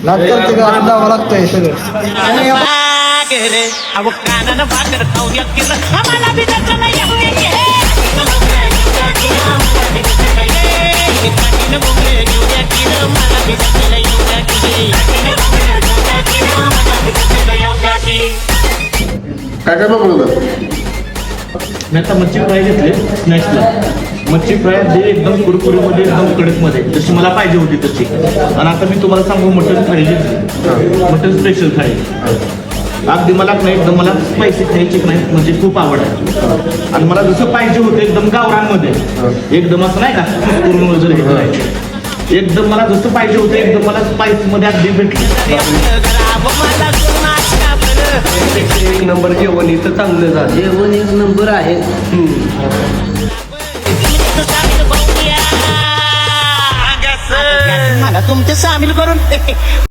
नाटकाला गाणं जावं लागतंय सगळं. काय काय बघलं मी आता मच्छी फ्राय घेतले स्नॅक्सला. मच्छी फ्राय जे एकदम कुरकुरीमध्ये एकदम कडकमध्ये जशी मला पाहिजे होती तशी. आणि आता मी तुम्हाला सांगू मटन फ्राय घेतली, मटन स्पेशल फ्राय. अगदी मला नाही एकदम मला स्पायसी खायची नाही म्हणजे खूप आवड आहे. आणि मला जसं पाहिजे होतं एकदम गावरांमध्ये, एकदम असं नाही का करून वगैरे हे करायचं. एकदम मला जसं पाहिजे होतं एकदम मला स्पाइसमध्ये अगदी भेटलं. एक नंबर जेवण इथं चांगलं झालं. जेवण एक नंबर आहे. मला तुमचे सामील करून